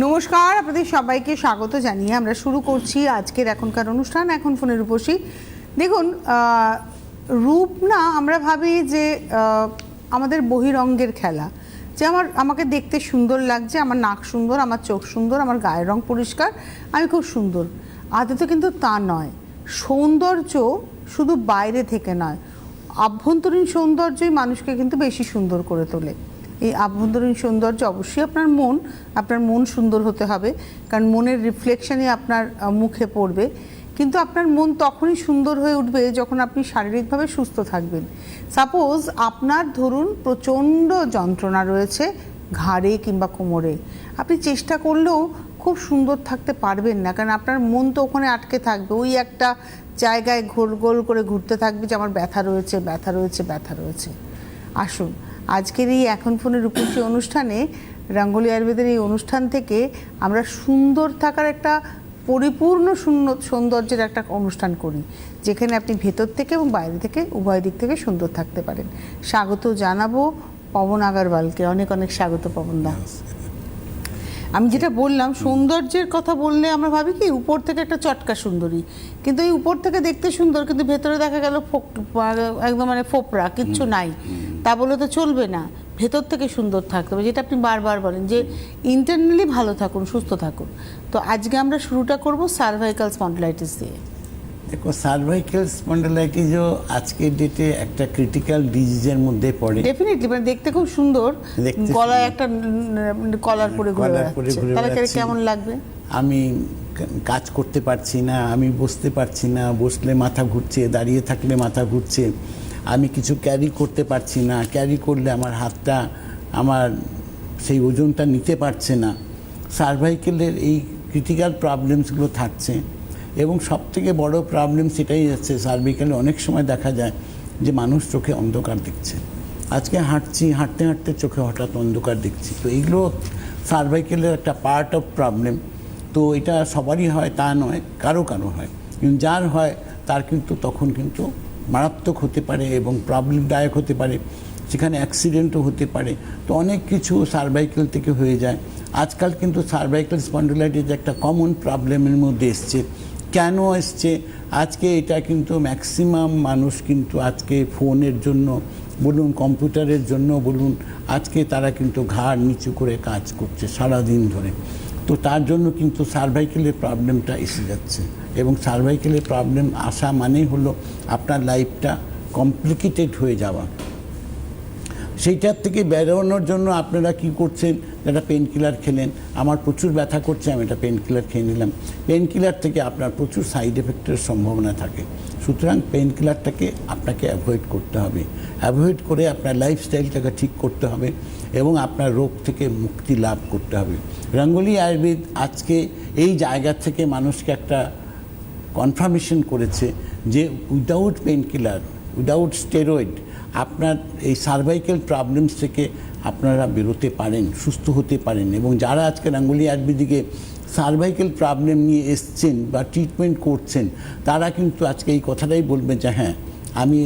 নমস্কার, আপনাদের সবাইকে স্বাগত জানিয়ে আমরা শুরু করছি আজকের এখনকার অনুষ্ঠান এখন ফোনের রূপসী। দেখুন, রূপ না আমরা ভাবি যে আমাদের বহিরঙ্গের খেলা, যে আমাকে দেখতে সুন্দর লাগছে, আমার নাক সুন্দর, আমার চোখ সুন্দর, আমার গায়ের রং পরিষ্কার, আমি খুব সুন্দর। আদতে কিন্তু তা নয়। সৌন্দর্য শুধু বাইরে থেকে নয়, আভ্যন্তরীণ সৌন্দর্যই মানুষকে কিন্তু বেশি সুন্দর করে তোলে। এই আভ্যন্তরীণ সৌন্দর্য অবশ্যই আপনার মন সুন্দর হতে হবে, কারণ মনের রিফ্লেকশনই আপনার মুখে পড়বে। কিন্তু আপনার মন তখনই সুন্দর হয়ে উঠবে যখন আপনি শারীরিকভাবে সুস্থ থাকবেন। সাপোজ আপনার ধরুন প্রচণ্ড যন্ত্রণা রয়েছে ঘাড়ে কিংবা কোমরে, আপনি চেষ্টা করলেও খুব সুন্দর থাকতে পারবেন না, কারণ আপনার মন তো ওখানে আটকে থাকবে, ওই একটা জায়গায় গোল করে ঘুরতে থাকবে যে আমার ব্যথা রয়েছে, ব্যথা রয়েছে, ব্যথা রয়েছে। আসুন আজকের এই এখন ফোনের রূপসী অনুষ্ঠানে, রঙ্গোলি আয়ুর্বেদের এই অনুষ্ঠান থেকে আমরা সুন্দর থাকার একটা পরিপূর্ণ সৌন্দর্যের একটা অনুষ্ঠান করি, যেখানে আপনি ভেতর থেকে এবং বাইরে থেকে উভয় দিক থেকে সুন্দর থাকতে পারেন। স্বাগত জানাবো পবন আগরওয়ালকে। অনেক অনেক স্বাগত পবনদা। আমি যেটা বললাম, সৌন্দর্যের কথা বললে আমরা ভাবি কি উপর থেকে একটা চটকা সুন্দরী, কিন্তু এই উপর থেকে দেখতে সুন্দর কিন্তু ভেতরে দেখা গেল একদম ফোপড়া, কিচ্ছু নাই। তা বলে তো চলবে না, ভেতর থেকে সুন্দর থাকতে হবে, যেটা আপনি বারবার বলেন যে ইন্টারনালি ভালো থাকুন, সুস্থ থাকুন। তো আজকে আমরা শুরুটা করব সার্ভাইকাল স্পন্ডিলাইটিস দিয়ে। দেখো, সার্ভাইকাল স্পন্ডিলাইটিসও আজকের ডেটে একটা ক্রিটিক্যাল ডিজিজের মধ্যে পড়ে। ডেফিনেটলি, দেখতে খুব সুন্দর, গলায় একটা কলার পরে ঘুরে বেড়াচ্ছে, তাহলে কেমন লাগবে? আমি কাজ করতে পারছি না, আমি বসতে পারছি না, বসলে মাথা ঘুরছে, দাঁড়িয়ে থাকলে মাথা ঘুরছে, আমি কিছু ক্যারি করতে পারছি না, ক্যারি করলে আমার হাতটা আমার সেই ওজনটা নিতে পারছে না। সার্ভাইকেলের এই ক্রিটিক্যাল প্রবলেমসগুলো থাকছে, এবং সবথেকে বড় প্রবলেম সেটাই হচ্ছে সার্ভাইকালে অনেক সময় দেখা যায় যে মানুষ চোখে অন্ধকার দেখছে। আজকে হাঁটতে হাঁটতে চোখে হঠাৎ অন্ধকার দেখছি, তো এইগুলো সার্ভাইকেলের একটা পার্ট অফ প্রবলেম। তো এটা সবারই হয় তা নয়, কারো হয়, কিন্তু যার হয় তার কিন্তু তখন কিন্তু মারাত্মক হতে পারে এবং প্রবলেমদায়ক হতে পারে, সেখানে অ্যাক্সিডেন্টও হতে পারে। তো অনেক কিছু সার্ভাইকেল থেকে হয়ে যায়। আজকাল কিন্তু সার্ভাইকাল স্পন্ডিলাইটিস একটা কমন প্রবলেমের মধ্যে এসছে। কেন এসছে? আজকে এটা কিন্তু ম্যাক্সিমাম মানুষ কিন্তু আজকে ফোনের জন্য বলুন, কম্পিউটারের জন্য বলুন, আজকে তারা কিন্তু ঘাড় নিচু করে কাজ করছে সারাদিন ধরে। তো তার জন্য কিন্তু সার্ভাইকেলের প্রবলেমটা এসে যাচ্ছে, এবং সার্ভাইকেলের প্রবলেম আসা মানেই হলো আপনার লাইফটা কমপ্লিকেটেড হয়ে যাওয়া। সেইটার থেকে বেরোনোর জন্য আপনারা কি করছেন? একটা পেন কিলার খেলেন, আমার প্রচুর ব্যথা করছে, আমি একটা পেন কিলার খেয়ে নিলাম। পেন কিলার থেকে আপনার প্রচুর সাইড এফেক্টের সম্ভাবনা থাকে। সুতরাং পেন কিলারটাকে আপনাকে অ্যাভয়েড করতে হবে, অ্যাভয়েড করে আপনার লাইফস্টাইলটাকে ঠিক করতে হবে এবং আপনার রোগ থেকে মুক্তি লাভ করতে হবে। রঙ্গোলি আয়ুর্বেদ আজকে এই জায়গা থেকে মানুষকে একটা কনফার্মেশন করেছে যে without pain killer, without steroid আপনার এই সার্ভাইকাল প্রবলেমস থেকে আপনারা বেরোতে পারেন, সুস্থ হতে পারেন। এবং যারা আজকে রঙ্গোলি আয়ুর্বেদিকে সার্ভাইকাল প্রবলেম নিয়ে এসছেন বা ট্রিটমেন্ট করছেন, তারা কিন্তু আজকে এই কথাটাই বলবেন যে হ্যাঁ, আমি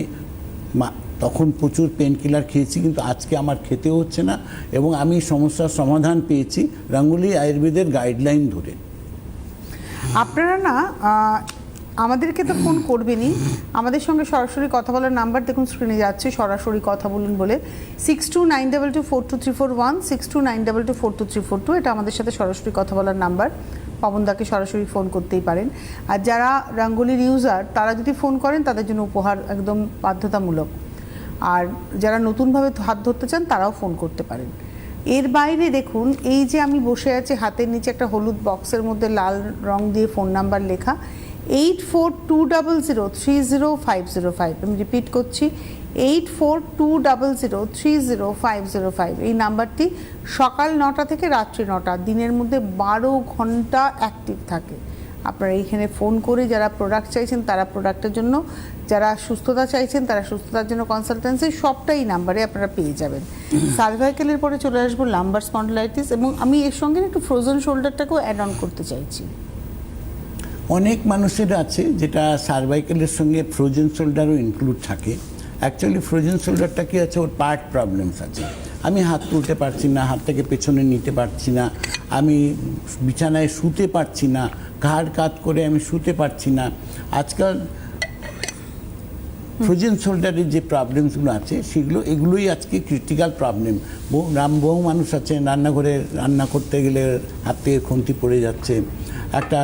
তখন প্রচুর পেন কিলার খেয়েছি, কিন্তু আজকে আমার খেতে হচ্ছে না, এবং আমি সমস্যার সমাধান পেয়েছি রঙ্গোলি আয়ুর্বেদের গাইডলাইন ধরে। আপনারা না আমাদেরকে তো ফোন করবেনই, আমাদের সঙ্গে সরাসরি কথা বলার নাম্বার দেখুন স্ক্রিনে যাচ্ছে, সরাসরি কথা বলুন বলে 6292242341, 6292242342, এটা আমাদের সাথে সরাসরি কথা বলার নাম্বার। পবনদাকে সরাসরি ফোন করতেই পারেন। আর যারা রঙ্গোলির ইউজার তারা যদি ফোন করেন তাদের জন্য উপহার একদম বাধ্যতামূলক। আর যারা নতুনভাবে হাত ধরতে চান তারাও ফোন করতে পারেন। এর বাইরে দেখুন, এই যে আমি বসে আছি, হাতের নিচে একটা হলুদ বক্সের মধ্যে লাল রং দিয়ে ফোন নাম্বার লেখা 8420030505। আমি রিপিট করছি, 8420030505। এই নাম্বারটি সকাল 9টা থেকে রাত্রি 9টা, দিনের মধ্যে 12 ঘন্টা অ্যাক্টিভ থাকে। আপনারা এইখানে ফোন করে যারা প্রোডাক্ট চাইছেন তারা প্রোডাক্টের জন্য, যারা সুস্থতা চাইছেন তারা সুস্থতার জন্য কনসালটেন্সি, সবটাই নাম্বারে আপনারা পেয়ে যাবেন। সার্ভাইকেলের পরে চলে আসবো লাম্বার স্পন্ডিলাইটিস, এবং আমি এর সঙ্গে একটু ফ্রোজেন শোল্ডারটাকেও অ্যাড অন করতে চাইছি। অনেক মানুষের আছে যেটা সার্ভাইকেলের সঙ্গে ফ্রোজেন শোল্ডারও ইনক্লুড থাকে। অ্যাকচুয়ালি ফ্রোজেন শোল্ডারটা কি আছে, ওর পার্ট প্রবলেমস আছে। আমি হাত তুলতে পারছি না, হাতটাকে পেছনে নিতে পারছি না, আমি বিছানায় শুতে পারছি না, ঘাড় কাত করে আমি শুতে পারছি না। আজকাল ফ্রোজেন শোল্ডারের যে প্রবলেমসগুলো আছে এগুলোই আজকে ক্রিটিক্যাল প্রবলেম। বহু মানুষ আছে রান্নাঘরে রান্না করতে গেলে হাত থেকে খুন্তি পড়ে যাচ্ছে, একটা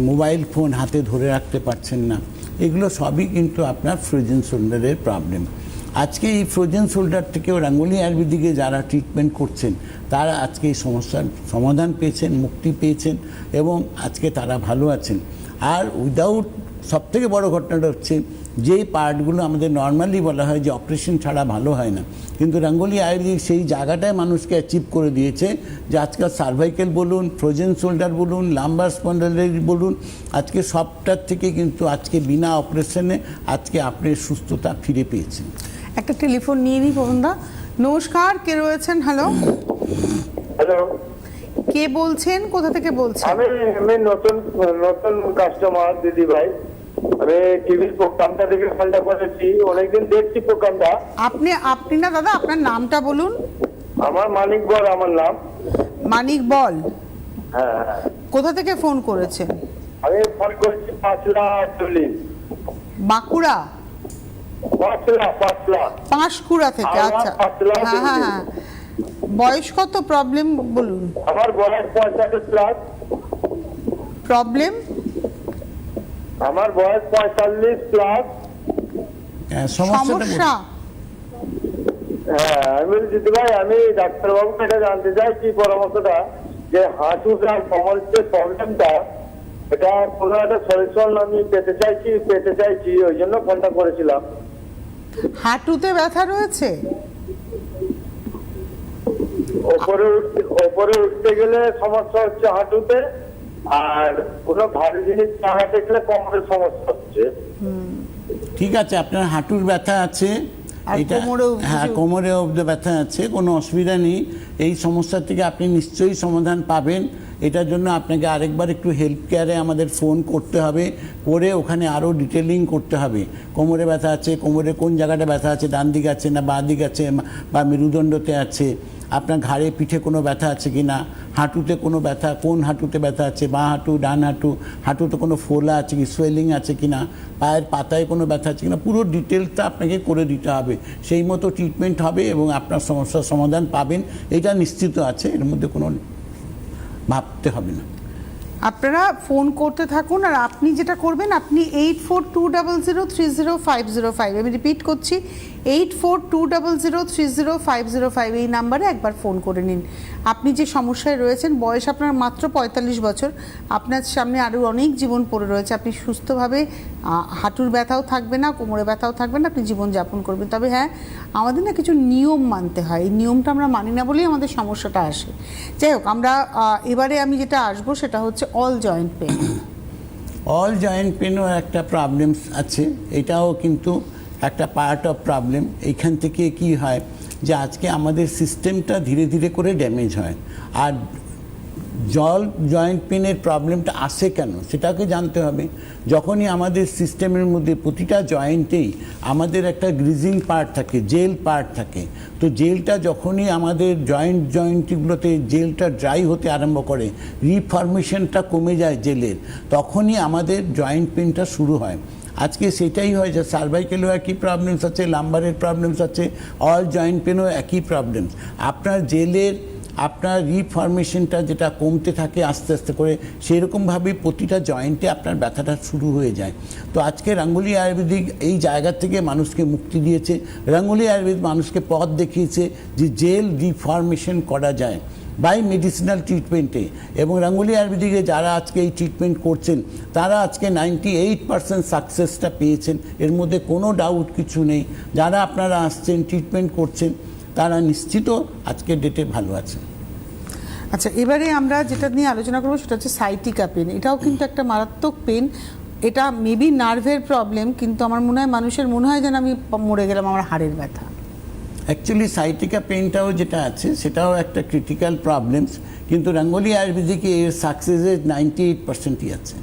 মোবাইল ফোন হাতে ধরে রাখতে পারছেন না। এগুলো সবই কিন্তু আপনার ফ্রোজেন শোল্ডারের প্রবলেম। আজকে এই ফ্রোজেন শোল্ডার থেকেও রাঙ্গুলি আয়ুর্বেদিকে যারা ট্রিটমেন্ট করছেন তারা আজকে এই সমস্যার সমাধান পেয়েছেন, মুক্তি পেয়েছেন এবং আজকে তারা ভালো আছেন। আর উইদাউট, সবথেকে বড় ঘটনাটা হচ্ছে যেই পার্টগুলো আমাদের নর্মালি বলা হয় যে অপারেশন ছাড়া ভালো হয় না, কিন্তু রাঙ্গুলি আয়ুর্বেদিক সেই জায়গাটায় মানুষকে অ্যাচিভ করে দিয়েছে যে আজকাল সার্ভাইকেল বলুন, ফ্রোজেন শোল্ডার বলুন, লাম্বার স্পন্ডাইলাইটিস বলুন, আজকে সবটার থেকে কিন্তু আজকে বিনা অপারেশনে আজকে আপনি সুস্থতা ফিরে পেয়েছেন। একটা টেলিফোন নিয়ে নিই পবনদা। নমস্কার, কে রয়েছেন? হ্যালো, হ্যালো, কে বলছেন, কোথা থেকে বলছেন? আমি নতুন কাস্টমার দিদি ভাই। আমি টিভির প্রোগ্রামটা দেখে ফোনটা করেছি, অনেকদিন দেখছি প্রোগ্রামটা। আপনি না দাদা, আপনার নামটা বলুন। আমার মানিক বল আমার নাম। মানিক বল, হ্যাঁ হ্যাঁ। কোথা থেকে ফোন করেছেন? আমি ফোন করেছি বাঁকুড়া, পাঁশকুড়া থেকে। আচ্ছা, হ্যাঁ হ্যাঁ হ্যাঁ। বয়স কত? প্রবলেম বলুন। আমার বয়স 45 প্লাস। প্রবলেম? আমার বয়স 45 প্লাস। সমস্যা? হ্যাঁ, আমি দিদি ভাই, আমি ডাক্তারবাবুকে এটা জানতে চাই কি পরামর্শটা, যে হাঁটুটা কোমরের যে প্রবলেমটা, এটা কোনো একটা সলিউশন আমি পেতে চাইছি, ওই জন্য ফোনটা করেছিলাম। হাঁটুতে ব্যথা রয়েছে? ওপরে উঠতে গেলে সমস্যা হচ্ছে হাঁটুতে, আর কোনো ভারী জিনিস না দেখলে কোমরের সমস্যা হচ্ছে। ঠিক আছে, আপনার হাঁটুর ব্যথা আছে, এটা হ্যাঁ কোমরেও ব্যথা আছে, কোনো অসুবিধা নেই। এই সমস্যা থেকে আপনি নিশ্চয়ই সমাধান পাবেন। এটার জন্য আপনাকে আরেকবার একটু হেলথ কেয়ারে আমাদের ফোন করতে হবে, করে ওখানে আরও ডিটেলিং করতে হবে। কোমরে ব্যথা আছে, কোমরে কোন জায়গাটা ব্যথা আছে, ডান দিকে আছে না বাঁ দিকে আছে, বা মেরুদণ্ডতে আছে, আপনার ঘাড়ে পিঠে কোনো ব্যথা আছে কি না, হাঁটুতে কোনো ব্যথা, কোন হাঁটুতে ব্যথা আছে, বাঁ হাঁটু ডান হাঁটু, হাঁটুতে কোনো ফোলা আছে কি, সোয়েলিং আছে কি না, পায়ের পাতায় কোনো ব্যথা আছে কি না, পুরো ডিটেলসটা আপনাকে করে দিতে হবে। সেই মতো ট্রিটমেন্ট হবে এবং আপনার সমস্যার সমাধান পাবেন, এটা নিশ্চিত আছে, এর মধ্যে কোনো ভাবতে হবে না। আপনারা ফোন করতে থাকুন, আর আপনি যেটা করবেন, আপনি 8420030505, আমি রিপিট করছি 8420030505, এই নাম্বারে একবার ফোন করে নিন। আপনি যে সমস্যায় রয়েছেন, বয়স আপনার মাত্র 45 বছর, আপনার সামনে আরও অনেক জীবন পড়ে রয়েছে। আপনি সুস্থভাবে হাঁটুর ব্যথাও থাকবে না, কোমরে ব্যথাও থাকবে না, আপনি জীবনযাপন করবেন। তবে হ্যাঁ, আমাদের না কিছু নিয়ম মানতে হয়, এই নিয়মটা আমরা মানি না বলেই আমাদের সমস্যাটা আসে। যাই হোক, আমরা এবারে আমি যেটা আসবো সেটা হচ্ছে all joint pain. All joint পেনও একটা প্রবলেমস আছে, এটাও কিন্তু একটা পার্ট অফ প্রবলেম। এইখান থেকে কি হয় যে আজকে আমাদের সিস্টেমটা ধীরে ধীরে করে ড্যামেজ হয়। আর জয়েন্ট পেনের প্রবলেমটা আসে কেন সেটাকে জানতে হবে। যখনই আমাদের সিস্টেমের মধ্যে প্রতিটা জয়েন্টেই আমাদের একটা গ্রিজিং পার্ট থাকে, জেল পার্ট থাকে, তো জেলটা যখনই আমাদের জয়েন্টগুলোতে জেলটা ড্রাই হতে আরম্ভ করে, রিফরমেশনটা কমে যায় জেলের, তখনই আমাদের জয়েন্ট পেনটা শুরু হয়। আজকে সেটাই হয় যে সার্ভাইকেলও একই প্রবলেমস আছে, লাম্বারের প্রবলেমস আছে, অল জয়েন্ট পেনও একই প্রবলেমস। আপনার জেলের আপনার রিফরমেশনটা যেটা কমতে থাকে আস্তে আস্তে করে, সেরকমভাবেই প্রতিটা জয়েন্টে আপনার ব্যথাটা শুরু হয়ে যায়। তো আজকে রাঙ্গুলি আয়ুর্বেদিক এই জায়গা থেকে মানুষকে মুক্তি দিয়েছে। রাঙ্গুলি আয়ুর্বেদ মানুষকে পথ দেখিয়েছে যে জেল রিফরমেশন করা যায় বাই মেডিসিনাল ট্রিটমেন্টে। এবং রাঙ্গুলি আয়ুর্বেদিকে যারা আজকে এই ট্রিটমেন্ট করছেন তারা আজকে 98% সাকসেসটা পেয়েছেন, এর মধ্যে কোনো ডাউট কিছু নেই। যারা আপনারা আসছেন ট্রিটমেন্ট করছেন তারা নিশ্চিত আজকের ডেটে ভালো আছেন। আচ্ছা, এবারে আমরা যেটা নিয়ে আলোচনা করবো সেটা হচ্ছে সাইটিকা পেন। এটাও কিন্তু একটা মারাত্মক পেন। এটা মেবি নার্ভের প্রবলেম, কিন্তু আমার মনে হয় মানুষের মনে হয় যেন আমি মরে গেলাম, আমার হাড়ের ব্যথা। অ্যাকচুয়ালি সাইটিকা পেনটাও যেটা আছে সেটাও একটা ক্রিটিক্যাল প্রবলেমস, কিন্তু রাঙ্গুলি আয়ুর্বেদিকে এর সাকসেসের 98%ই আছে।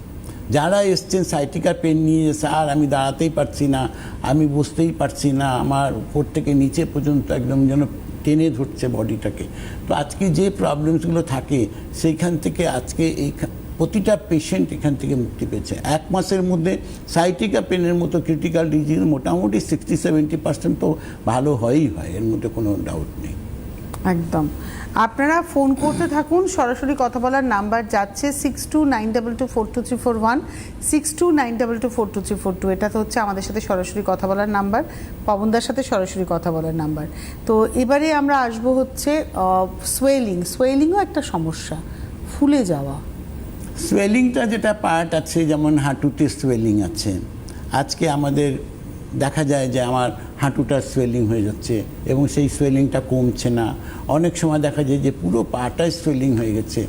যারা এসছেন সাইটিকা পেন নিয়ে, স্যার আমি দাঁড়াতেই পারছি না, আমি বসতেই পারছি না, আমার উপর থেকে নিচে পর্যন্ত একদম যেন টেনে ধরছে বডিটাকে। তো আজকে যে প্রবলেমসগুলো থাকে সেইখান থেকে আজকে এই প্রতিটা পেশেন্ট এখান থেকে মুক্তি পেয়েছে। 1 মাসের মধ্যে সাইটিকা পেনের মতো ক্রিটিক্যাল ডিজিজ মোটামুটি 60-70% তো ভালো হয়ই হয়, এর মধ্যে কোনো ডাউট নেই। একদম। আপনারা ফোন করতে থাকুন, সরাসরি কথা বলার নাম্বার যাচ্ছে 6292242341, 6292242342। এটা তো হচ্ছে আমাদের সাথে সরাসরি কথা বলার নাম্বার, পবনদার সাথে সরাসরি কথা বলার নাম্বার। তো এবারে আমরা আসবো হচ্ছে সোয়েলিংও একটা সমস্যা, ফুলে যাওয়া। সোয়েলিংটা যেটা পার্ট আছে, যেমন হাঁটুতে সোয়েলিং আছে, আজকে আমাদের দেখা যায় যে আমার হাঁটুটা সোয়েলিং হয়ে যাচ্ছে এবং সেই সোয়েলিংটা কমছে না। অনেক সময় দেখা যায় যে পুরো পাটায় সোয়েলিং হয়ে গেছে।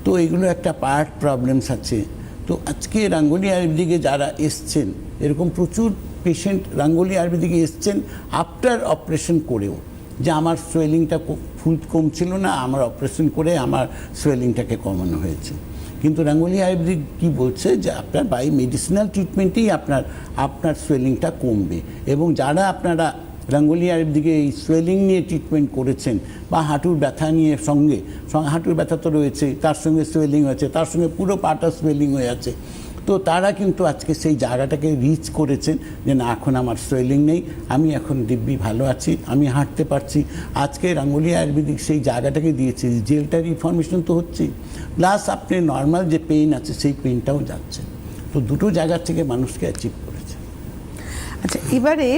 তো এগুলো একটা পার্ট প্রবলেমস আছে। তো আজকে রাঙ্গুলি আয়ুর্বেদিকে যারা এসছেন, এরকম প্রচুর পেশেন্ট রাঙ্গুলি আয়ুর্বেদিকে এসছেন আফটার অপারেশন করেও, যে আমার সোয়েলিংটা ফুল কমছিল না, আমার অপারেশন করে আমার সোয়েলিংটাকে কমানো হয়েছে। কিন্তু রাঙ্গুলি আয়ুর্বেদিক কী বলছে যে আপনার বাই মেডিসিনাল ট্রিটমেন্টেই আপনার সোয়েলিংটা কমবে। এবং যারা আপনারা রাঙ্গুলি আয়ুর্বেদিকে এই সোয়েলিং নিয়ে ট্রিটমেন্ট করেছেন বা হাঁটুর ব্যথা নিয়ে সঙ্গে হাঁটুর ব্যথা তো রয়েছে, তার সঙ্গে সোয়েলিং হয়েছে, তার সঙ্গে পুরো পাটা সোয়েলিং হয়ে আছে, তো তারা কিন্তু আজকে সেই জায়গাটাকে রিচ করেছেন যে না, এখন আমার সোয়েলিং নেই, আমি এখন দিব্যি ভালো আছি, আমি হাঁটতে পারছি। আজকে রাঙ্গুলি আয়ুর্বেদিক সেই জায়গাটাকে দিয়েছে, জেলটার রিফর্মেশন তো হচ্ছে, প্লাস আপনি নর্মাল যে পেইন আছে সেই পেইনটাও যাচ্ছে। তো দুটো জায়গা থেকে মানুষকে অ্যাচিভ করেছে। আচ্ছা, এবারে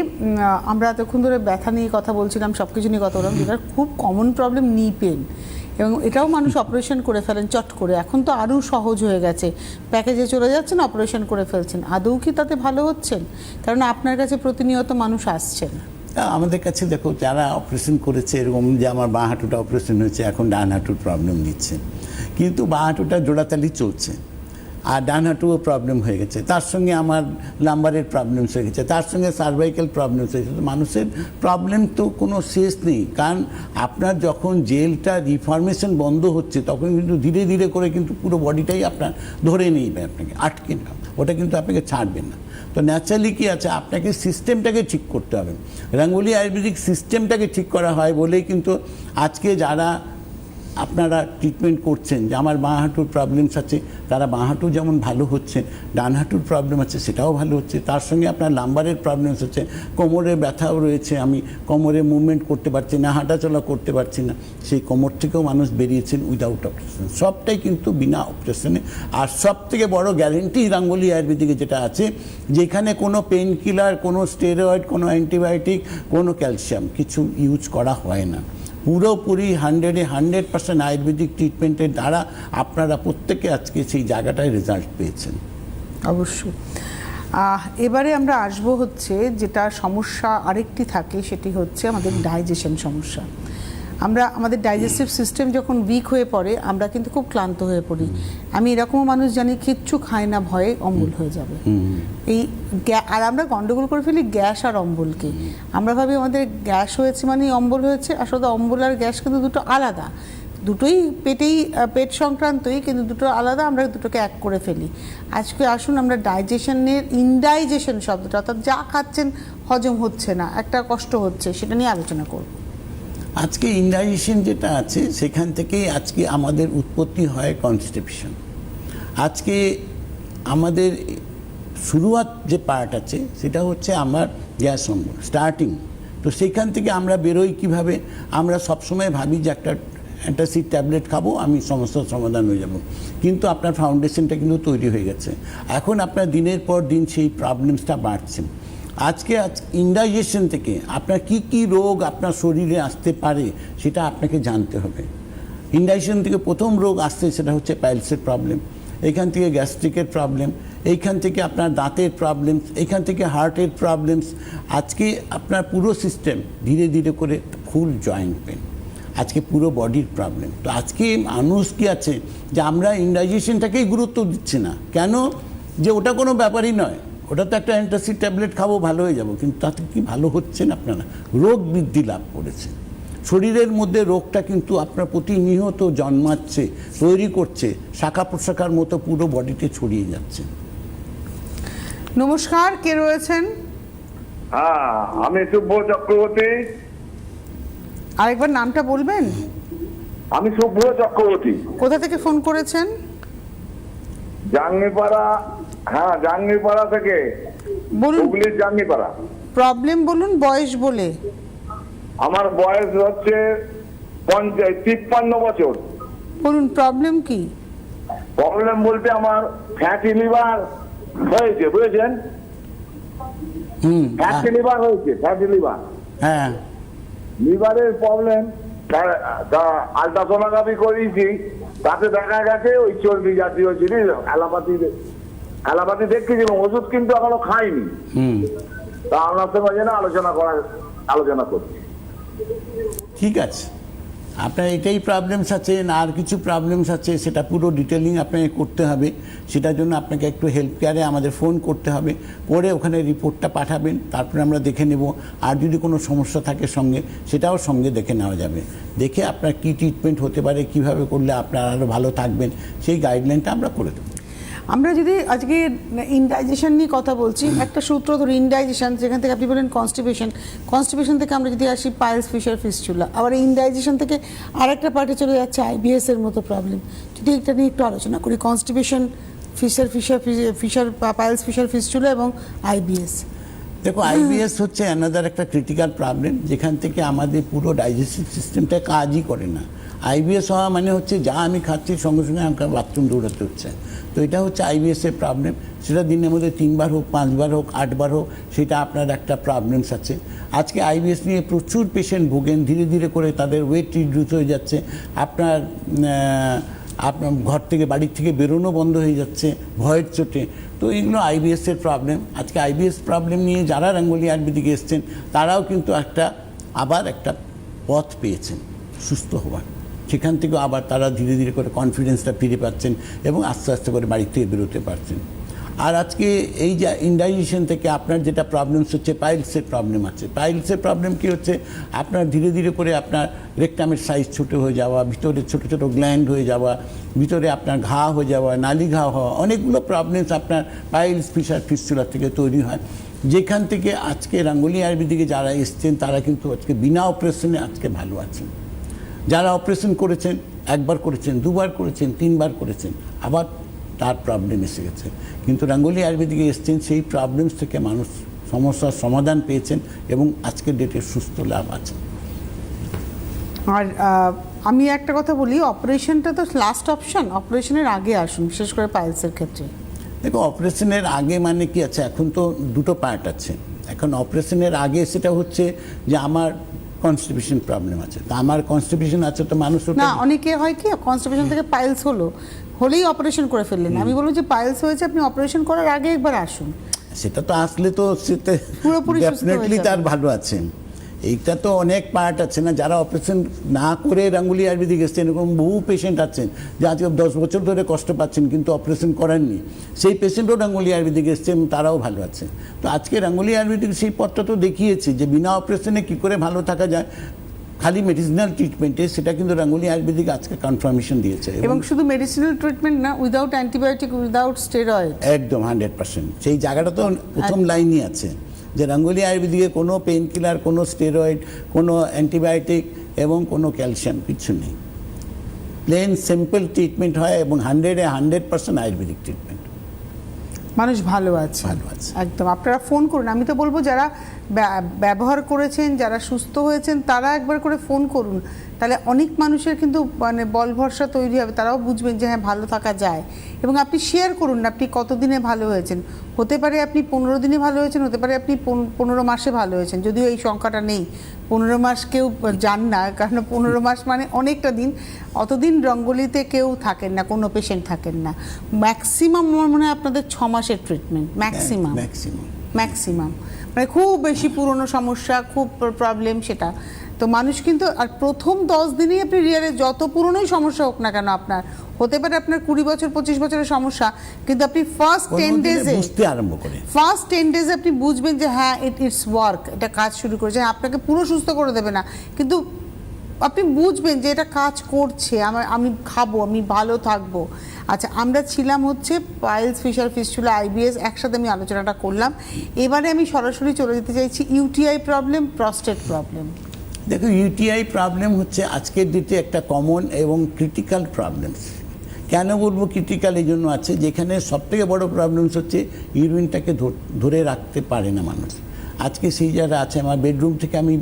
আমরা এতক্ষণ ধরে ব্যথা নিয়ে কথা বলছিলাম, সব কিছু নিয়ে কথা বললাম, যেটা খুব কমন প্রবলেম নি পেন, এবং এটাও মানুষ অপারেশন করে ফেলেন চট করে। এখন তো আরও সহজ হয়ে গেছে, প্যাকেজে চলে যাচ্ছেন, অপারেশন করে ফেলছেন। আদৌ কি তাতে ভালো হচ্ছেন? কারণ আপনার কাছে প্রতিনিয়ত মানুষ আসছেন। আমাদের কাছে দেখো, যারা অপারেশন করেছে, এরকম যে আমার বাঁ হাঁটুটা অপারেশন হয়েছে, এখন ডান হাঁটুর প্রবলেম দিচ্ছে, কিন্তু বাঁ হাঁটুটা জোড়াতালি চলছে, আর ডান হাঁটুও প্রবলেম হয়ে গেছে, তার সঙ্গে আমার লাম্বারের প্রবলেমস হয়ে গেছে, তার সঙ্গে সার্ভাইকাল প্রবলেমস হয়ে গেছে। মানুষের প্রবলেম তো কোনো শেষ নেই, কারণ আপনার যখন জেলটা রিফর্মেশন বন্ধ হচ্ছে, তখন কিন্তু ধীরে ধীরে করে কিন্তু পুরো বডিটাই আপনার ধরে নেবে, আপনাকে আটকে না, ওটা কিন্তু আপনাকে ছাড়বে না। তো ন্যাচারালি কী আছে, আপনাকে সিস্টেমটাকে ঠিক করতে হবে। রাঙ্গুলি আয়ুর্বেদিক সিস্টেমটাকে ঠিক করা হয় বলেই কিন্তু আজকে যারা আপনারা ট্রিটমেন্ট করছেন, যে আমার বাঁ হাঁটুর প্রবলেমস আছে, তারা বাঁ হাঁটু যেমন ভালো হচ্ছে, ডান হাঁটুর প্রবলেম আছে সেটাও ভালো হচ্ছে, তার সঙ্গে আপনার লাম্বারের প্রবলেমস হচ্ছে, কোমরের ব্যথাও রয়েছে, আমি কোমরে মুভমেন্ট করতে পারছি না, হাঁটাচলা করতে পারছি না, সেই কোমর থেকেও মানুষ বেরিয়েছেন উইদাউট অপারেশন, সবটাই কিন্তু বিনা অপারেশনে। আর সব থেকে বড় গ্যারেন্টি রাঙ্গুলি আয়ুর্বেদিকে যেটা আছে, যেখানে কোনো পেন কিলার, কোনো স্টেরয়েড, কোনো অ্যান্টিবায়োটিক, কোনো ক্যালসিয়াম কিছু ইউজ করা হয় না। পুরোপুরি 100% আয়ুর্বেদিক ট্রিটমেন্টের দ্বারা আপনারা প্রত্যেকে আজকে সেই জায়গাটায় রেজাল্ট পেয়েছেন। অবশ্যই। এবারে আমরা আসবো হচ্ছে যেটা সমস্যা আরেকটি থাকে, সেটি হচ্ছে আমাদের ডাইজেশন সমস্যা। আমাদের ডাইজেস্টিভ সিস্টেম যখন উইক হয়ে পড়ে, আমরা কিন্তু খুব ক্লান্ত হয়ে পড়ি। আমি এরকমও মানুষ জানি, কিচ্ছু খায় না, ভয়ে অম্বল হয়ে যাবে। আর আমরা গন্ডগোল করে ফেলি গ্যাস আর অম্বলকে। আমরা ভাবি আমাদের গ্যাস হয়েছে মানে অম্বল হয়েছে, আসলে অম্বল আর গ্যাস কিন্তু দুটো আলাদা, দুটোই পেট সংক্রান্তই, কিন্তু দুটো আলাদা, আমরা দুটোকে এক করে ফেলি। আজকে আসুন আমরা ডাইজেশনের ইনডাইজেশন শব্দটা, অর্থাৎ যা খাচ্ছেন হজম হচ্ছে না, একটা কষ্ট হচ্ছে, সেটা নিয়ে আলোচনা করব। আজকে ইনডাইজেশন যেটা আছে, সেখান থেকেই আজকে আমাদের উৎপত্তি হয় কনস্টিপেশন। আজকে আমাদের শুরুয়াত যে পার্ট আছে, সেটা হচ্ছে আমার গ্যাস অম্বল স্টার্টিং। তো সেইখান থেকে আমরা বেরোই কিভাবে? আমরা সবসময় ভাবি যে একটা অ্যান্টাসিড ট্যাবলেট খাবো, আমি সমস্যার সমাধান হয়ে যাব, কিন্তু আপনার ফাউন্ডেশনটা কিন্তু তৈরি হয়ে গেছে। এখন আপনার দিনের পর দিন সেই প্রবলেমসটা বাড়ছে। আজকে ইনডাইজেশন থেকে আপনার কি কি রোগ আপনার শরীরে আসতে পারে সেটা আপনাকে জানতে হবে। ইনডাইজেশন থেকে প্রথম রোগ আসছে, সেটা হচ্ছে পাইলসের প্রবলেম, এইখান থেকে গ্যাস্ট্রিকের প্রবলেম, এইখান থেকে আপনার দাঁতের প্রবলেমস, এইখান থেকে হার্টের প্রবলেমস। আজকে আপনার পুরো সিস্টেম ধীরে ধীরে করে ফুল জয়েন্ট পেন, আজকে পুরো বডির প্রবলেম। তো আজকে মানুষ কি আছে যে আমরা ইনডাইজেশনটাকেই গুরুত্ব দিচ্ছি না। কেন? যে ওটা কোনো ব্যাপারই নয়, ওটা তো একটা অ্যান্টাসিড ট্যাবলেট খাবো, ভালো হয়ে যাব, কিন্তু তাতে কি ভালো হচ্ছেন আপনারা? রোগ বৃদ্ধি লাভ করেছে, শরীরের মধ্যে রোগটা কিন্তু আপনার প্রতিনিয়ত জন্মাচ্ছে, তৈরি করছে, শাখা প্রশাখার মতো পুরো বডিতে ছড়িয়ে যাচ্ছে। নমস্কার, কে রয়েছেন? হ্যাঁ, আমি শুভ চক্রবর্তী। আরেকবার নামটা বলবেন? আমি শুভ্র চক্রবর্তী, কোথা থেকে ফোন করেছেন? জাঙ্গিপাড়া। হ্যাঁ, জাঙ্গিপাড়া থেকে, বলুন হুগলির জাঙ্গিপাড়া। প্রবলেম বলুন, বয়স বলে। আমার বয়স হচ্ছে 53 বছর। বলুন প্রবলেম কি? প্রবলেম বলতে আমার ফ্যাটি লিভার হয়েছে, বুঝেছেন? ফ্যাটি লিভার হয়েছে, ফ্যাটি লিভার। হ্যাঁ, লিভারের প্রবলেম। আলট্রাসোনোগ্রাফি করিয়েছি, তাতে দেখা গেছে ওই চর্বি জাতীয় জিনিস। অ্যালোপ্যাথি দেখেছিলাম, ওষুধ কিন্তু এখনো খাইনি। তা আপনার সঙ্গে যেন আলোচনা করছি। ঠিক আছে, আপনার এটাই প্রবলেমস আছে না আর কিছু প্রবলেমস আছে, সেটা পুরো ডিটেলিং আপনাকে করতে হবে। সেটার জন্য আপনাকে একটু হেল্প কেয়ারে আমাদের ফোন করতে হবে, করে ওখানে রিপোর্টটা পাঠাবেন, তারপরে আমরা দেখে নেব। আর যদি কোনো সমস্যা থাকে সঙ্গে, সেটাও সঙ্গে দেখে নেওয়া যাবে। দেখে আপনার কী ট্রিটমেন্ট হতে পারে, কিভাবে করলে আপনার আরও ভালো থাকবেন, সেই গাইডলাইনটা আমরা করে দেবো। আমরা যদি আজকে ইনডাইজেশন নিয়ে কথা বলছি, একটা সূত্র ধরে ইনডাইজেশন, যেখান থেকে আপনি বলেন কনস্টিপেশন থেকে আমরা যদি আসি পাইলস, ফিশার, ফিস্চুলা, আবার ইনডাইজেশন থেকে আরেকটা পার্টে চলে যাচ্ছে আইবিএস এর মতো প্রবলেম। যদি এটা নিয়ে একটু আলোচনা করি, কনস্টিপেশন, পাইলস, ফিশার, ফিস্চুলা এবং আইবিএস। দেখো, আইবিএস হচ্ছে অ্যানাদার একটা ক্রিটিক্যাল প্রবলেম, যেখান থেকে আমাদের পুরো ডাইজেস্টিভ সিস্টেমটা কাজই করে না। আইবিএস হওয়া মানে হচ্ছে যা আমি খাচ্ছি সঙ্গে সঙ্গে আমাকে বাথরুম দৌড়াতে হচ্ছে। তো এটা হচ্ছে আইবিএসের প্রবলেম। সেটা দিনের মধ্যে 3 বার হোক, 5 বার হোক, 8 বার হোক, সেটা আপনার একটা প্রবলেমস আছে। আজকে আইবিএস নিয়ে প্রচুর পেশেন্ট ভোগেন, ধীরে ধীরে করে তাদের ওয়েট রিডিউস হয়ে যাচ্ছে। আপনার ঘর থেকে, বাড়ির থেকে বেরোনো বন্ধ হয়ে যাচ্ছে ভয়ের চোটে। তো এগুলো আইবিএসের প্রবলেম। আজকে আইবিএস প্রবলেম নিয়ে যারা রাঙ্গুলি আয়ুর্বেদিকে এসছেন, তারাও কিন্তু আবার একটা পথ পেয়েছেন সুস্থ হওয়ার। সেখান থেকেও আবার তারা ধীরে ধীরে করে কনফিডেন্সটা ফিরে পাচ্ছেন এবং আস্তে আস্তে করে বাড়ি থেকে বেরোতে পারছেন। আর আজকে এই যে ইনডাইজেশন থেকে আপনার যেটা প্রবলেমস হচ্ছে, পাইলসের প্রবলেম আছে। পাইলসের প্রবলেম কি হচ্ছে, আপনার ধীরে ধীরে করে আপনার রেকটামের সাইজ ছোটো হয়ে যাওয়া, ভিতরে ছোটো ছোটো গ্ল্যান্ড হয়ে যাওয়া, ভিতরে আপনার ঘা হয়ে যাওয়া, নালি ঘা হওয়া, অনেকগুলো প্রবলেমস আপনার পাইলস, ফিশার, ফিস্চুলা থেকে তৈরি হয়। যেখান থেকে আজকে রাঙ্গুলি আয়ুর্বেদিকে যারা এসছেন, তারা কিন্তু আজকে বিনা অপারেশনে আজকে ভালো আছেন। যারা অপারেশন করেছেন, 1 বার করেছেন, 2 বার করেছেন, 3 বার করেছেন, আবার তার প্রবলেম এসে গেছে। কিন্তু রাঙ্গুলি আয়ুর্বেদিকে এসছেন, সেই প্রবলেমস থেকে মানুষ সমস্যার সমাধান পেয়েছেন এবং আজকের ডেটে সুস্থ লাভ আছে। আর আমি একটা কথা বলি, অপারেশনটা তো লাস্ট অপশন, অপারেশনের আগে আসুন, বিশেষ করে পাইলসের ক্ষেত্রে। দেখো, অপারেশনের আগে মানে কি আছে, এখন তো দুটো পার্ট আছে। এখন অপারেশনের আগে সেটা হচ্ছে যে আমার কনস্টিপেশন প্রবলেম আছে, তা আমার কনস্টিপেশন আছে, তো মানুষ না, অনেকে হয় কি কনস্টিপেশন থেকে পাইলস হলেই অপারেশন করে ফেললেন। আমি বলবো যে পাইলস হয়েছে, আপনি অপারেশন করার আগে একবার আসুন। সেটা তো আসলে তো সেটা পুরোপুরি সুস্থ হয়ে ডেফিনেটলি যাবে। তার ভালো আছে। এইটা তো অনেক পার্ট আছে না, যারা অপারেশন না করে রাঙ্গুলি আয়ুর্বেদিক এসছেন, এরকম বহু পেশেন্ট আছেন যে আজকে 10 বছর ধরে কষ্ট পাচ্ছেন কিন্তু অপারেশন করেননি। সেই পেশেন্টও রাঙ্গুলি আয়ুর্বেদিক এসছেন, তারাও ভালো আছে। তো আজকে রাঙ্গুলি আয়ুর্বেদিক সেই পথটা তো দেখিয়েছে যে বিনা অপারেশনে কী করে ভালো থাকা যায়, খালি মেডিসিনাল ট্রিটমেন্টে। সেটা কিন্তু রাঙ্গুলি আয়ুর্বেদিক আজকে কনফার্মেশন দিয়েছে। এবং শুধু মেডিসিনাল ট্রিটমেন্ট না, উইদাউট অ্যান্টিবায়োটিক, উইদাউট স্টেরয়েড। একদম 100%। সেই জায়গাটা তো প্রথম লাইনই আছে যে রাঙ্গুলি আয়ুর্বেদিকে কোনো পেন কিলার, কোনো স্টেরয়েড, কোনো অ্যান্টিবায়োটিক এবং কোনো ক্যালসিয়াম কিছু নেই। প্লেন সিম্পল ট্রিটমেন্ট হয় এবং 100% আয়ুর্বেদিক ট্রিটমেন্ট। মানুষ ভালো আছে। একদম, আপনারা ফোন করুন। আমি তো বলবো যারা ব্যবহার করেছেন, যারা সুস্থ হয়েছেন, তারা একবার করে ফোন করুন। তাহলে অনেক মানুষের কিন্তু মানে বল ভরসা তৈরি হবে, তারাও বুঝবেন যে হ্যাঁ ভালো থাকা যায়। এবং আপনি শেয়ার করুন না আপনি কতদিনে ভালো হয়েছেন। হতে পারে আপনি 15 দিনে ভালো হয়েছেন, হতে পারে আপনি 15 মাসে ভালো হয়েছেন, যদিও এই সংখ্যাটা নেই। 15 মাস কেউ যান না, কারণ 15 মাস মানে অনেকটা দিন। অতদিন রঙ্গলিতে কেউ থাকেন না, কোনো পেশেন্ট থাকেন না। ম্যাক্সিমাম আমার মনে হয় আপনাদের 6 মাসের ট্রিটমেন্ট, ম্যাক্সিমাম। মানে খুব বেশি পুরনো সমস্যা, খুব প্রবলেম, সেটা তো মানুষ কিন্তু। আর প্রথম 10 দিনেই আপনি রিয়ালাইজ, যত পুরনোই সমস্যা হোক না কেন আপনার, হতে পারে আপনার 20 বছর 25 বছরের সমস্যা, কিন্তু আপনি ফার্স্ট 10 ডেজে আপনি বুঝবেন যে হ্যাঁ ইটস ওয়ার্ক, এটা কাজ শুরু করেছে। আপনাকে পুরো সুস্থ করে দেবে না, কিন্তু আপনি বুঝবেন যে এটা কাজ করছে, আমি খাবো, আমি ভালো থাকবো। আচ্ছা, আমরা ছিলাম হচ্ছে পাইলস, ফিশার, ফিস্চুলা, আইবিএস, একসাথে আমি আলোচনাটা করলাম। এবারে আমি সরাসরি চলে যেতে চাইছি ইউটিআই প্রবলেম, প্রস্টেট প্রবলেম। দেখো, ইউটিআই প্রবলেম হচ্ছে আজকের ডেটে একটা কমন এবং ক্রিটিক্যাল প্রবলেমস। কেন বলবো ক্রিটিক্যাল? এই জন্য আছে যেখানে সবথেকে বড় প্রবলেমস হচ্ছে ইউরিনটাকে ধরে রাখতে পারে না মানুষ। আজকে সেই যারা আছে, আমার বেডরুম থেকে আমি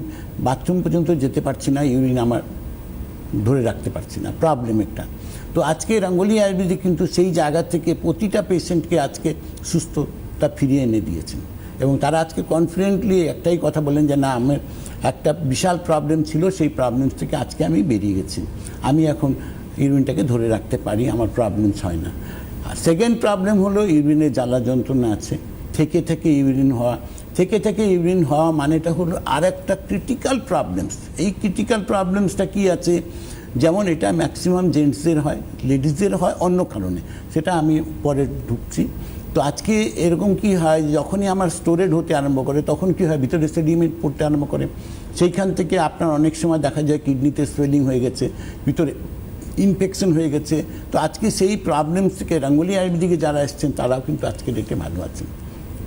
বাথরুম পর্যন্ত যেতে পারছি না, ইউরিন আমার ধরে রাখতে পারছি না, প্রবলেম একটা। তো আজকে রঙ্গোলি আয়ুর্বেদিক কিন্তু সেই জায়গা থেকে প্রতিটা পেশেন্টকে আজকে সুস্থতা ফিরিয়ে এনে দিয়েছেন, এবং তারা আজকে কনফিডেন্টলি একটাই কথা বলেন যে না, আমার একটা বিশাল প্রবলেম ছিল, সেই প্রবলেমস থেকে আজকে আমি বেরিয়ে গেছি, আমি এখন ইউরিনটাকে ধরে রাখতে পারি, আমার প্রবলেমস হয় না। আর সেকেন্ড প্রবলেম হলো ইউরিনের জ্বালা যন্ত্রণা আছে, থেকে ইউরিন হওয়া মানেটা হলো আর একটা ক্রিটিক্যাল প্রবলেমস। এই ক্রিটিক্যাল প্রবলেমসটা কি আছে, যেমন এটা ম্যাক্সিমাম জেন্টসদের হয়, লেডিসদের হয় অন্য কারণে, সেটা আমি পরে ঢুকছি। তো আজকে এরকম কি হয়, যখনই আমার স্টোরেজ হতে আরম্ভ করে তখন কি হয়, ভিতরে সেডিমেন্ট পড়তে আরম্ভ করে, সেইখান থেকে আপনার অনেক সময় দেখা যায় কিডনিতে সোয়েলিং হয়ে গেছে, ভিতরে ইনফেকশন হয়ে গেছে। তো আজকে সেই প্রবলেমস থেকে রঙ্গোলি আয়ুর্বেদিকে যারা এসছেন তারাও কিন্তু আজকে ডেটে ভালো আছেন,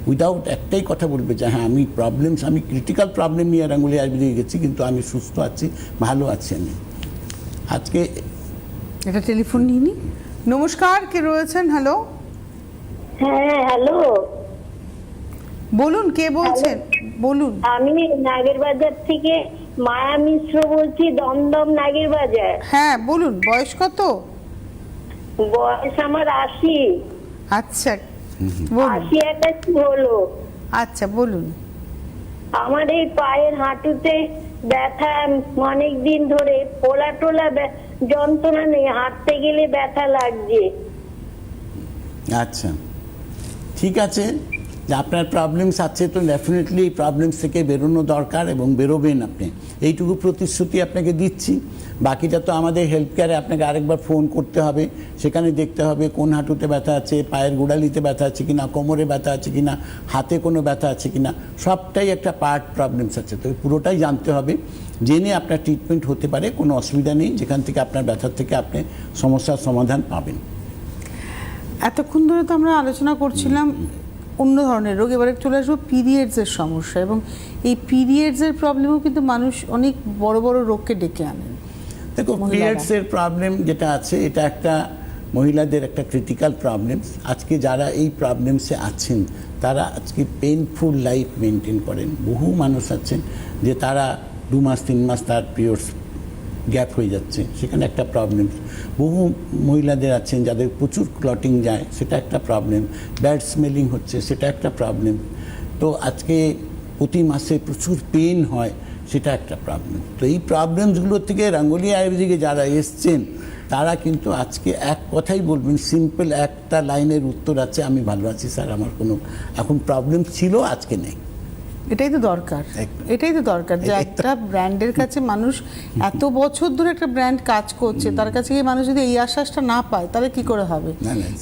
উইদাউট একটাই কথা বলবে যে হ্যাঁ আমি ক্রিটিক্যাল প্রবলেম নিয়ে রঙ্গোলি আয়ুর্বেদিকে গেছি, কিন্তু আমি সুস্থ আছি, ভালো আছি আমি আজকে। এটা টেলিফোন নিইনি। নমস্কার, কে রয়েছেন? হ্যালো, হ্যাঁ হ্যালো, বলুন কে বলছেন, বলুন। আমি নাগের বাজার থেকে মায়া মিশ্র বলছি, দমদম নাগের বাজার। হ্যাঁ বলুন, বয়স কত? বয়স আমার 80। আচ্ছা বলুন। 80-81 হলো। আচ্ছা বলুন। আমার এই পায়ের হাঁটুতে ব্যথা অনেক দিন ধরে, পোলা টোলা যন্ত্রণা নেই, হাঁটতে গেলে ব্যথা লাগছে। আচ্ছা, ঠিক আছে, যে আপনার প্রবলেমস আছে, তো ডেফিনেটলি এই প্রবলেমস থেকে বেরোনো দরকার এবং বেরোবেন আপনি, এইটুকু প্রতিশ্রুতি আপনাকে দিচ্ছি। বাকিটা তো আমাদের হেলথ কেয়ারে আপনাকে আরেকবার ফোন করতে হবে, সেখানে দেখতে হবে কোন হাঁটুতে ব্যথা আছে, পায়ের গোড়ালিতে ব্যথা আছে কিনা, কোমরে ব্যথা আছে কিনা, হাতে কোনো ব্যথা আছে কিনা, সবটাই একটা পার্ট প্রবলেমস আছে, তো পুরোটাই জানতে হবে, জেনে আপনার ট্রিটমেন্ট হতে পারে, কোনো অসুবিধা নেই, যেখান থেকে আপনার ব্যথার থেকে আপনি সমস্যার সমাধান পাবেন। এতক্ষণ ধরে তো আমরা আলোচনা করছিলাম অন্য ধরনের রোগ, এবারে চলে আসবো পিরিয়ডসের সমস্যা, এবং এই পিরিয়ডসের প্রবলেমও কিন্তু মানুষ অনেক বড় বড় রোগকে ডেকে আনেন। দেখো, পিরিয়ডসের প্রবলেম যেটা আছে, এটা একটা মহিলাদের একটা ক্রিটিক্যাল প্রবলেমস। আজকে যারা এই প্রবলেমসে আছেন তারা আজকে পেইনফুল লাইফ মেনটেন করেন। বহু মানুষ আছেন যে তারা 2 মাস 3 মাস তার পিরিয়ডস গ্যাপ হয়ে যাচ্ছে, সেখানে একটা প্রবলেম। বহু মহিলাদের আছেন যাদের প্রচুর ক্লটিং যায়, সেটা একটা প্রবলেম। ব্যাড স্মেলিং হচ্ছে, সেটা একটা প্রবলেম। তো আজকে প্রতি মাসে প্রচুর পেন হয়, সেটা একটা প্রবলেম। তো এই প্রবলেমসগুলো থেকে রঙ্গোলি আয়ুর্বেদিকে যারা এসছেন তারা কিন্তু আজকে এক কথাই বলবেন, সিম্পল একটা লাইনের উত্তর আছে, আমি ভালো আছি স্যার, আমার কোনো এখন প্রবলেম ছিল, আজকে নেই। এটাই তো দরকার, এটাই তো দরকার যে একটা ব্র্যান্ডের কাছে মানুষ এত বছর ধরে একটা ব্র্যান্ড কাজ করছে, তার কাছে গিয়ে মানুষ যদি এই আশ্বাসটা না পায় তাহলে কি করে হবে?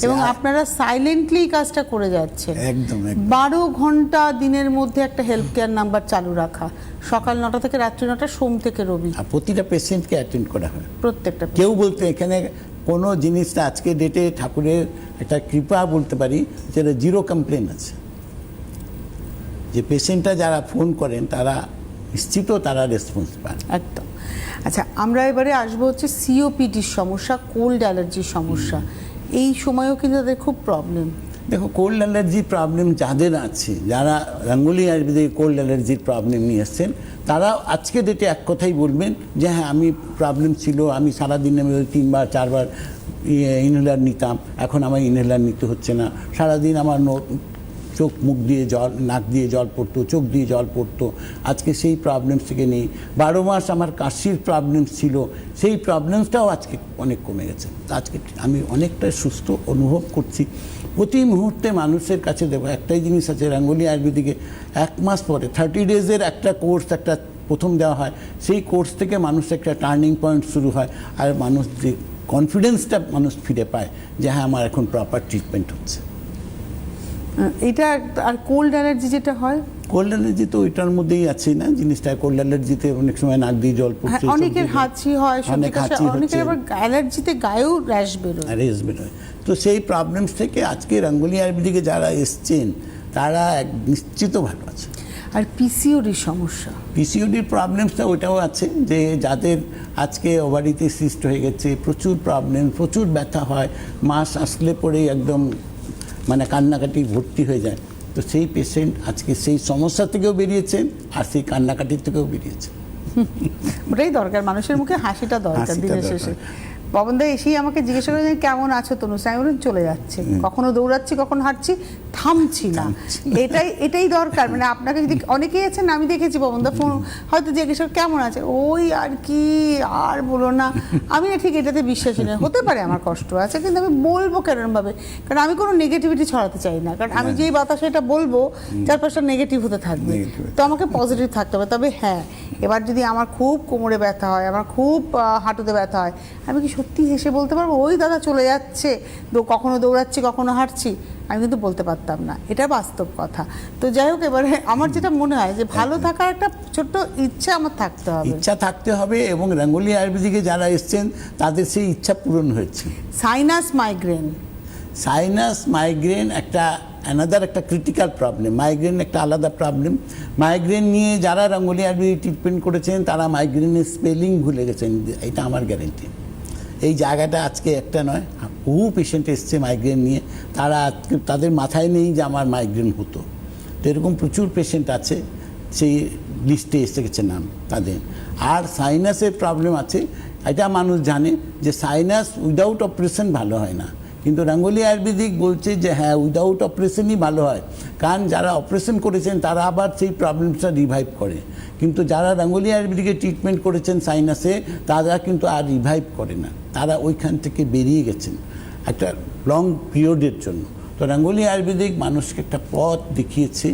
এবং আপনারা সাইলেন্টলি কাজটা করে যাচ্ছেন। একদম 12 ঘন্টা দিনের মধ্যে একটা হেলথ কেয়ার নাম্বার চালু রাখা, সকাল 9টা থেকে রাত্রি 9টা, সোম থেকে রবি, প্রতিটা পেশেন্টকে অ্যাটেন্ড করা হয়, প্রত্যেকটা। কেউ বলতে এখানে কোনো জিনিসটা আজকে ডেটে ঠাকুরের একটা কৃপা বলতে পারি, যেটা 0 কমপ্লেন আছে, যে পেশেন্টরা যারা ফোন করেন তারা নিশ্চিত তারা রেসপন্স পান। একদম। আচ্ছা, আমরা এবারে আসবো হচ্ছে সিওপিডির সমস্যা, কোল্ড অ্যালার্জির সমস্যা। এই সময়ও কিন্তু তাদের খুব প্রবলেম। দেখো, কোল্ড অ্যালার্জি প্রবলেম যাদের আছে, যারা রঙ্গোলি আয়ুর্বেদিক কোল্ড অ্যালার্জির প্রবলেম নিয়ে এসছেন, তারা আজকে ডেটে এক কথাই বলবেন যে হ্যাঁ, আমি প্রবলেম ছিল, আমি সারাদিনে 3বার 4বার ইনহেলার নিতাম, এখন আমার ইনহেলার নিতে হচ্ছে না, সারাদিন আমার চোখ মুখ দিয়ে জল, নাক দিয়ে জল পড়তো, চোখ দিয়ে জল পড়তো, আজকে সেই প্রবলেমস থেকে নেই। 12 মাস আমার কাশির প্রবলেমস ছিল, সেই প্রবলেমসটাও আজকে অনেক কমে গেছে। আজকে আমি অনেকটা সুস্থ অনুভব করছি। প্রতি মুহূর্তে মানুষের কাছে দেখো একটাই জিনিস আছে, রঙ্গোলি আয়ুর্বেদিকে 1 মাস পরে 30 ডেজের একটা কোর্স একটা প্রথম দেওয়া হয়, সেই কোর্স থেকে মানুষ একটা টার্নিং পয়েন্ট শুরু হয়, আর মানুষ যে কনফিডেন্সটা মানুষ ফিরে পায় যে হ্যাঁ, আমার এখন প্রপার ট্রিটমেন্ট হচ্ছে। এটা আর কোল্ড অ্যালার্জি যেটা হয়, কোল্ড অ্যালার্জি তো ওইটার মধ্যেই আছে না জিনিসটা। কোল্ড অ্যালার্জিতে অনেক সময় নাক দিয়ে জল পড়ছে, অনেকের হাঁচি হয়, অনেকের আবার অ্যালার্জিতে গায়েও র্যাশ বেরোয়। তো সেই প্রবলেমস থেকে আজকে রঙ্গোলি আয়ুর্বেদিকে যারা এসছেন তারা নিশ্চিত ভালো আছে। আর পিসিওডির সমস্যা, পিসিওডির প্রবলেমসটা ওইটাও আছে, যে যাদের আজকে ওভারিতে সিস্ট হয়ে গেছে, প্রচুর প্রবলেম, প্রচুর ব্যথা হয়, মাস আসলে পরেই একদম মানে কান্নাকাটি ভর্তি হয়ে যায়, তো সেই পেশেন্ট আজকে সেই সমস্যা থেকেও বেরিয়েছেন আর সেই কান্নাকাটির থেকেও বেরিয়েছে। ওটাই দরকার, মানুষের মুখে হাসিটা দরকার হাসিটা দিনের দরকার। শেষে। পবনদা এসেই আমাকে জিজ্ঞাসা করে যে কেমন আছো তনুশ্রী, আমি বললাম চলে যাচ্ছে, কখনো দৌড়াচ্ছি কখনো হাঁটছি, থামছি না। এটাই দরকার। মানে আপনাকে যদি অনেকেই আছেন, আমি দেখেছি পবনদা ফোন হয়তো জিজ্ঞাসা করে কেমন আছে, ওই আর কি, আর বলো না। আমি না ঠিক এটাতে বিশ্বাসী নই, হতে পারে আমার কষ্ট আছে, কিন্তু আমি বলবো কেরমভাবে, কারণ আমি কোনো নেগেটিভিটি ছড়াতে চাই না, কারণ আমি যেই বাতাসে এটা বলবো চারপাশটা নেগেটিভ হতে থাকবে, তো আমাকে পজিটিভ থাকতে হবে। তবে হ্যাঁ, এবার যদি আমার খুব কোমরে ব্যথা হয়, আমার খুব হাঁটুতে ব্যথা হয়, আমি কি সত্যি হেসে বলতে পারবো ওই দাদা চলে যাচ্ছে, কখনো দৌড়াচ্ছি কখনো হাঁটছি? আমি কিন্তু বলতে পারতাম না, এটা বাস্তব কথা। তো যাই হোক, এবারে আমার যেটা মনে হয় যে ভালো থাকার একটা ছোট্ট ইচ্ছা আমার থাকতে হবে, ইচ্ছা থাকতে হবে, এবং রাঙ্গুলি আয়ুর্বেদিকে যারা এসছেন তাদের সেই ইচ্ছা পূরণ হয়েছে। সাইনাস মাইগ্রেন, সাইনাস মাইগ্রেন একটা অ্যানাদার একটা ক্রিটিক্যাল প্রবলেম, মাইগ্রেন একটা আলাদা প্রবলেম। মাইগ্রেন নিয়ে যারা রাঙ্গুলি আয়ুর্বেদিক ট্রিটমেন্ট করেছেন তারা মাইগ্রেনের স্পেলিং ভুলে গেছেন, এটা আমার গ্যারেন্টি। এই জায়গাটা আজকে একটা নয়, বহু পেশেন্ট এসছে মাইগ্রেন নিয়ে, তারা আজকে তাদের মাথায় নেই যে আমার মাইগ্রেন হতো। তো এরকম প্রচুর পেশেন্ট আছে, সেই লিস্টে এসে গেছে নাম তাদের। আর সাইনাসের প্রবলেম আছে, এটা মানুষ জানে যে সাইনাস উইদাউট অপারেশন ভালো হয় না, কিন্তু রাঙ্গুলি আয়ুর্বেদিক বলছে যে হ্যাঁ, উইদাউট অপারেশনই ভালো হয়, কারণ যারা অপারেশন করেছেন তারা আবার সেই প্রবলেমসটা রিভাইভ করে, কিন্তু যারা রাঙ্গুলি আয়ুর্বেদিকে ট্রিটমেন্ট করেছেন সাইনাসে তারা কিন্তু আর রিভাইভ করে না, তারা ওইখান থেকে বেরিয়ে গেছেন একটা লং পিরিয়ডের জন্য। তো রাঙ্গুলি আয়ুর্বেদিক মানুষকে একটা পথ দেখিয়েছে,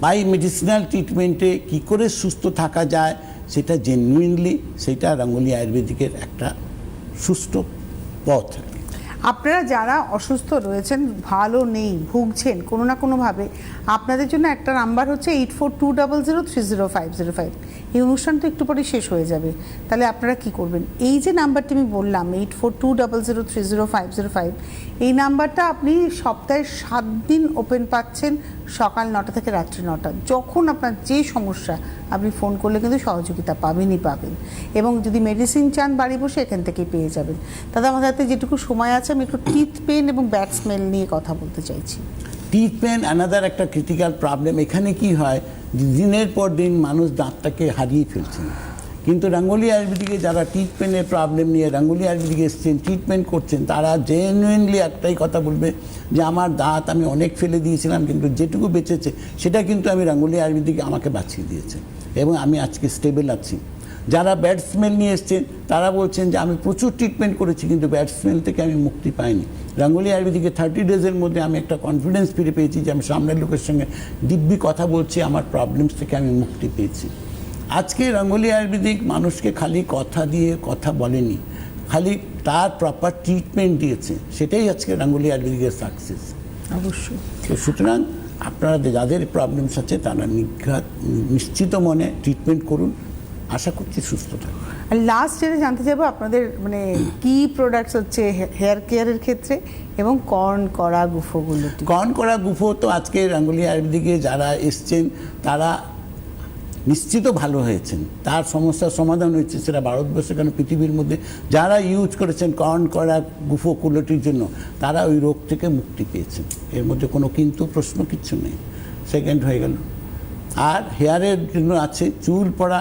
বাই মেডিসিনাল ট্রিটমেন্টে কী করে সুস্থ থাকা যায় সেটা জেনুইনলি, সেটা রাঙ্গুলি আয়ুর্বেদিকের একটা সুস্থ পথ। আপনারা যারা অসুস্থ রয়েছেন, ভালো নেই, ভুগছেন কোনো না কোনোভাবে, আপনাদের জন্য একটা নাম্বার হচ্ছে 8420030505। এই অনুষ্ঠান তো একটু পরে শেষ হয়ে যাবে, তাহলে আপনারা কি করবেন, এই যে নাম্বারটি আমি বললাম 8420030505, এই নাম্বারটা আপনি সপ্তাহে 7 দিন ওপেন পাচ্ছেন, সকাল 9টা থেকে রাত্রি 9টা। যখন আপনার যে সমস্যা আপনি ফোন করলে কিন্তু সহযোগিতা পাবেনই পাবেন, এবং যদি মেডিসিন চান বাড়ি বসে এখান থেকেই পেয়ে যাবেন। দাদা, আমাদের হাতে যেটুকু সময় আছে আমি একটু টিথ পেন এবং ব্যাড স্মেল নিয়ে কথা বলতে চাইছি। টিথ পেন অ্যানাদার একটা ক্রিটিক্যাল প্রবলেম। এখানে কি হয়, দিনের পর দিন মানুষ দাঁতটাকে হারিয়ে ফেলছেন, কিন্তু রাঙ্গুলি আয়ুর্বেদিকে যারা টিথ পেনের প্রবলেম নিয়ে রাঙ্গুলি আয়ুর্বেদিকে এসছেন, ট্রিটমেন্ট করছেন, তারা জেনুইনলি একটাই কথা বলবে যে আমার দাঁত আমি অনেক ফেলে দিয়েছিলাম, কিন্তু যেটুকু বেঁচেছে সেটা কিন্তু আমি রাঙ্গুলি আয়ুর্বেদিকে আমাকে বাঁচিয়ে দিয়েছে, এবং আমি আজকে স্টেবল আছি। যারা ব্যাড স্মেল নিয়ে এসছেন তারা বলছেন যে আমি প্রচুর ট্রিটমেন্ট করেছি কিন্তু ব্যাড স্মেল থেকে আমি মুক্তি পাইনি। রাঙ্গুলি আয়ুর্বেদিকে 30 ডেজের মধ্যে আমি একটা কনফিডেন্স ফিরে পেয়েছি যে আমি সামনের লোকের সঙ্গে দিব্যি কথা বলছি, আমার প্রবলেমস থেকে আমি মুক্তি পেয়েছি। আজকে রাঙ্গুলি আয়ুর্বেদিক মানুষকে খালি কথা দিয়ে কথা বলেনি, খালি তার প্রপার ট্রিটমেন্ট দিয়েছে, সেটাই আজকে রাঙ্গুলি আয়ুর্বেদিকের সাকসেস। অবশ্যই। তো সুতরাং আপনারা যাদের প্রবলেমস আছে তারা নিশ্চিত মনে ট্রিটমেন্ট করুন, আশা করছি সুস্থ থাকবে। আর লাস্ট যেটা জানতে চাইবো, আপনাদের মানে কি প্রোডাক্টস হচ্ছে হেয়ার কেয়ারের ক্ষেত্রে, এবং কর্ন করা গুফোগুলো? কর্ন করা গুফো তো আজকে রাঙ্গুলি আয়ুর্বেদিকে যারা এসছেন তারা নিশ্চিত ভালো হয়েছেন, তার সমস্যার সমাধান হয়েছে, সেটা ভারতবর্ষে কেন পৃথিবীর মধ্যে যারা ইউজ করেছেন কর্ন করা গুফো কুলোটির জন্য তারা ওই রোগ থেকে মুক্তি পেয়েছেন, এর মধ্যে কোনো কিন্তু প্রশ্ন কিচ্ছু নেই। সেকেন্ড হয়ে গেল। আর হেয়ারের জন্য আছে চুল পড়া,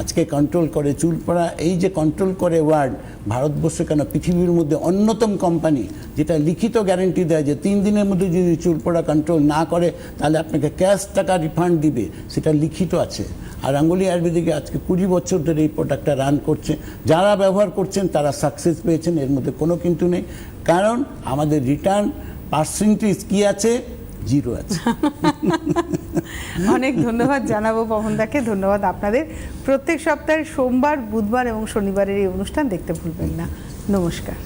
আজকে কন্ট্রোল করে চুল পড়া। এই যে কন্ট্রোল করে ওয়ার্ড, ভারতবর্ষে কেন পৃথিবীর মধ্যে অন্যতম কোম্পানি যেটা লিখিত গ্যারেন্টি দেয় যে 3 দিনের মধ্যে যদি চুল পড়া কন্ট্রোল না করে তাহলে আপনাকে ক্যাশ টাকা রিফান্ড দিবে, সেটা লিখিত আছে। আর রাঙ্গুলি আয়ুর্বেদিকে আজকে 20 বছর ধরে এই প্রোডাক্টটা রান করছে, যারা ব্যবহার করছেন তারা সাকসেস পেয়েছেন, এর মধ্যে কোনো কিন্তু নেই, কারণ আমাদের রিটার্ন পার্সেন্টেজ কি আছে, 0 আছে। অনেক ধন্যবাদ জানাবো পবনদাকে, ধন্যবাদ আপনাদের। প্রত্যেক সপ্তাহের সোমবার, বুধবার এবং শনিবারের এই অনুষ্ঠান দেখতে ভুলবেন না। নমস্কার।